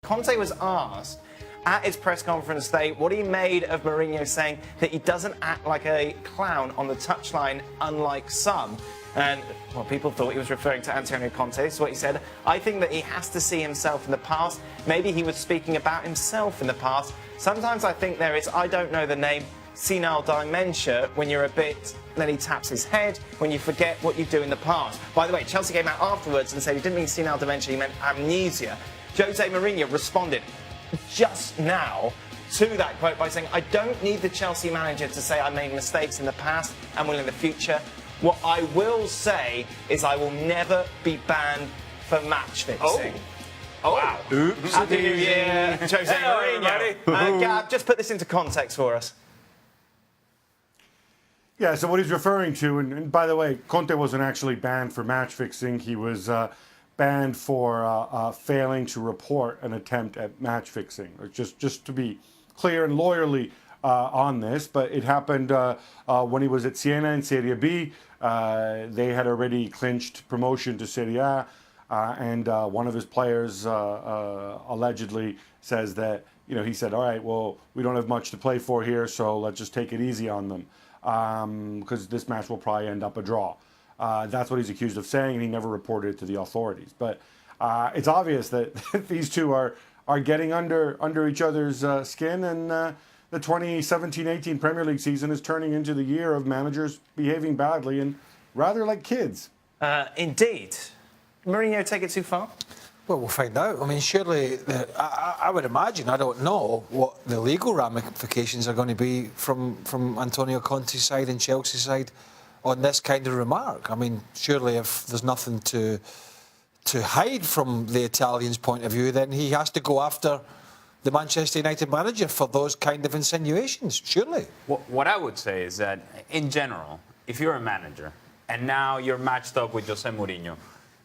Conte was asked at his press conference today what he made of Mourinho saying that he doesn't act like a clown on the touchline, unlike some. And, well, people thought he was referring to Antonio Conte. This is what he said. I think that he has to see himself in the past. Maybe he was speaking about himself in the past. Sometimes I think there is, I don't know the name, senile dementia, when you're a bit, then he taps his head, when you forget what you do in the past. By the way, Chelsea came out afterwards and said he didn't mean senile dementia, he meant amnesia. Jose Mourinho responded just now to that quote by saying, I don't need the Chelsea manager to say I made mistakes in the past and will in the future. What I will say is I will never be banned for match fixing. Oh, wow. Oops. Happy New Year, Jose Mourinho. Gab, just put this into context for us. Yeah, so what he's referring to, and by the way, Conte wasn't actually banned for match fixing. He was banned for failing to report an attempt at match fixing. Just to be clear and lawyerly on this, but it happened when he was at Siena in Serie B. They had already clinched promotion to Serie A, and one of his players allegedly says that, you know, he said, all right, well, we don't have much to play for here, so let's just take it easy on them, because this match will probably end up a draw. That's what he's accused of saying, and he never reported it to the authorities. But it's obvious that these two are getting under each other's skin, and the 2017-18 Premier League season is turning into the year of managers behaving badly and rather like kids. Indeed. Mourinho take it too far? Well, we'll find out. I mean, surely, I would imagine, I don't know what the legal ramifications are going to be from Antonio Conte's side and Chelsea's side on this kind of remark. I mean, surely if there's nothing to hide from the Italians' point of view, then he has to go after the Manchester United manager for those kind of insinuations, surely. What I would say is that, in general, if you're a manager and now you're matched up with Jose Mourinho,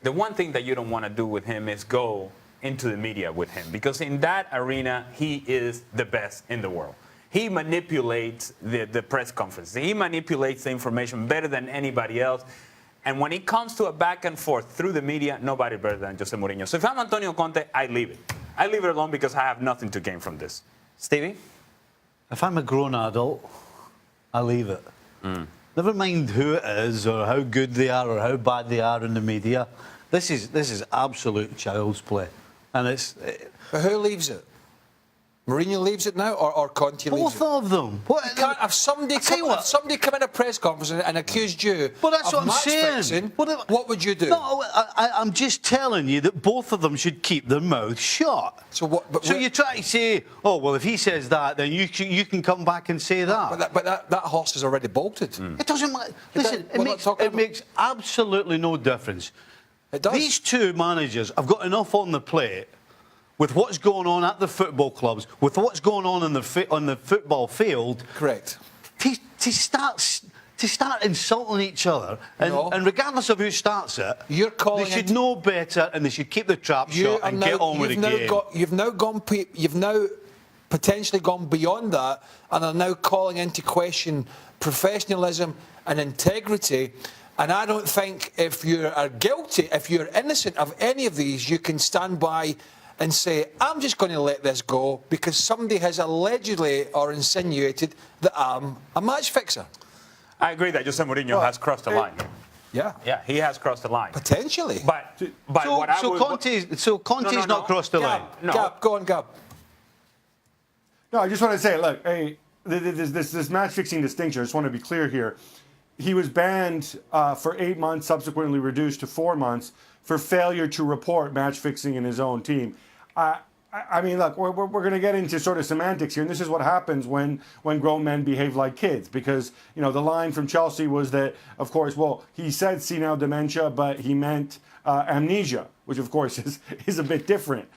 the one thing that you don't want to do with him is go into the media with him, because in that arena, he is the best in the world. He manipulates the press conference. He manipulates the information better than anybody else. And when it comes to a back and forth through the media, nobody better than Jose Mourinho. So if I'm Antonio Conte, I leave it. I leave it alone because I have nothing to gain from this. Stevie? If I'm a grown adult, I leave it. Never mind who it is or how good they are or how bad they are in the media. This is absolute child's play. And it's... But who leaves it? Mourinho leaves it now, or Conte leaves it? Both of them. What? You can't have somebody come in a press conference and accused you Well, that's of what I'm match saying. fixing, what would you do? No, I'm just telling you that both of them should keep their mouth shut. So what? So you try to say, oh, well, if he says that, then you can come back and say that. But that horse is already bolted. It doesn't matter. Listen, it makes absolutely no difference. It does. These two managers have got enough on the plate with what's going on at the football clubs, with what's going on in the football field. Correct. To start insulting each other, and regardless of who starts it, they should know better, and they should keep the trap shut and get on with the game. You've now potentially gone beyond that, and are now calling into question professionalism and integrity. And I don't think if you are guilty, if you're innocent of any of these, you can stand by and say, I'm just going to let this go because somebody has allegedly or insinuated that I'm a match fixer. I agree that Jose Mourinho has crossed the line. Yeah, he has crossed the line. Potentially. So Conte's not crossed the line? No. Gab, go on, Gab. No, I just want to say, look, hey, this match-fixing distinction, I just want to be clear here. He was banned for 8 months, subsequently reduced to 4 months, for failure to report match-fixing in his own team. I mean, look, we're going to get into sort of semantics here, and this is what happens when grown men behave like kids, because, you know, the line from Chelsea was that, of course, well, he said senile dementia, but he meant amnesia, which, of course, is a bit different.